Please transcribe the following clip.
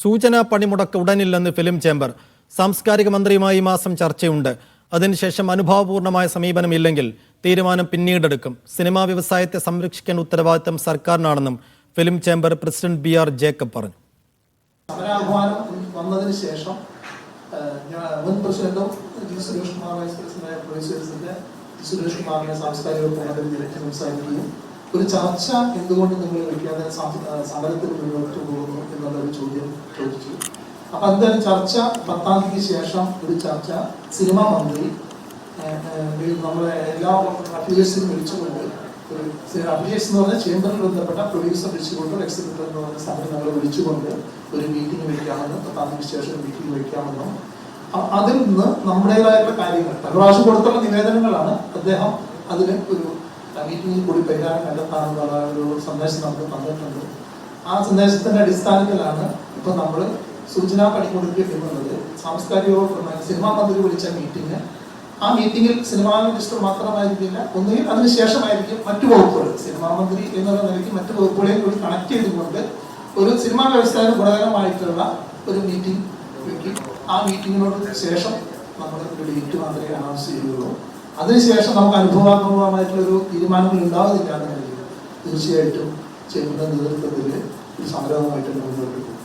സൂചനാ പണിമുടക്ക് ഉടനില്ലെന്ന് film chamber. സാംസ്കാരിക മന്ത്രിയുമായി ഈ മാസം ചർച്ചയുണ്ട്. അതിനുശേഷം അനുഭാവപൂർണമായ സമീപനമില്ലെങ്കിൽ തീരുമാനം പിന്നീടെടുക്കും. സിനിമാ വ്യവസായത്തെ സംരക്ഷിക്കാൻ ഉത്തരവാദിത്തം സർക്കാരിനാണെന്നും film chamber president BR Jacob പറഞ്ഞു. സമരാഹ്വാനം വന്നതിന് ശേഷം മുൻ പ്രസിഡന്റും സുരേഷ് കുമാർ വൈസ് പ്രസിഡന്റായ പ്രൊഡ്യൂസേഴ്സിന്റെ സുരേഷ് കുമാറിനെ സാംസ്കാരിക വകുപ്പ് നിരക്കി സംസാരിക്കുകയും ഒരു ചർച്ച എന്തുകൊണ്ട് നിങ്ങൾ വയ്ക്കാതെ സമരത്തിൽ മുന്നോട്ട് പോകുന്നു എന്നുള്ള ഒരു ചോദ്യം ചോദിച്ചു. അപ്പൊ എന്തായാലും ചർച്ച 10-ാം തീയതിക്ക് ശേഷം ഒരു ചർച്ച സിനിമാ മന്ത്രി നമ്മളെ എല്ലാ അഫിലിയേഴ്സിനും വിളിച്ചുകൊണ്ട് അഫിലിയേഴ്സ് എന്ന് പറഞ്ഞാൽ ചേംബറിൽ ബന്ധപ്പെട്ട പ്രൊഡ്യൂസർ വിളിച്ചുകൊണ്ട് എക്സിക്യൂട്ടീവ് എന്ന് പറഞ്ഞ സംഘടനകളെ വിളിച്ചുകൊണ്ട് ഒരു മീറ്റിംഗ് വയ്ക്കാമെന്നും 10-ാം തീയതിക്ക് ശേഷം മീറ്റിംഗ് വയ്ക്കാമെന്നും അതിൽ നിന്ന് നമ്മുടേതായിട്ടുള്ള കാര്യങ്ങൾ പല പ്രാവശ്യം കൊടുത്തുള്ള നിവേദനങ്ങളാണ്. അദ്ദേഹം അതിന് ഒരു മീറ്റിംഗിൽ കൂടി പരിഹാരം കണ്ടെത്താനുള്ള ഒരു സന്ദേശം നമുക്ക് തന്നിട്ടുണ്ട്. ആ സന്ദേശത്തിന്റെ അടിസ്ഥാനത്തിലാണ് ഇപ്പൊ നമ്മൾ സൂചനാ പണിമുടക്ക് എന്നുള്ളത് സാംസ്കാരിക സിനിമാ മന്ത്രി വിളിച്ച മീറ്റിംഗ്. ആ മീറ്റിംഗിൽ സിനിമാ മിനിസ്റ്റർ മാത്രമായിരിക്കില്ല, ഒന്നുകിൽ അതിനുശേഷമായിരിക്കും മറ്റു വകുപ്പുകൾ സിനിമാ മന്ത്രി എന്നുള്ള നിലയ്ക്ക് മറ്റു വകുപ്പുകളെ കൂടി കണക്ട് ചെയ്തുകൊണ്ട് ഒരു സിനിമാ വ്യവസായം ഗുണകരമായിട്ടുള്ള ഒരു മീറ്റിംഗ് വെക്കും. ആ മീറ്റിങ്ങിനോട് ശേഷം നമ്മൾ ഒരു ഡേറ്റ് മാത്രമേ അനൗൺസ് ചെയ്യുകയുള്ളൂ. അതിനുശേഷം നമുക്ക് അനുഭവപൂർവമായിട്ടുള്ളൊരു തീരുമാനങ്ങൾ ഉണ്ടാവുന്നില്ല എന്നുണ്ടെങ്കിൽ തീർച്ചയായിട്ടും ചേംബറിന്റെ നേതൃത്വത്തിൽ ഒരു സമരവുമായിട്ട് മുന്നോട്ട് പോകും.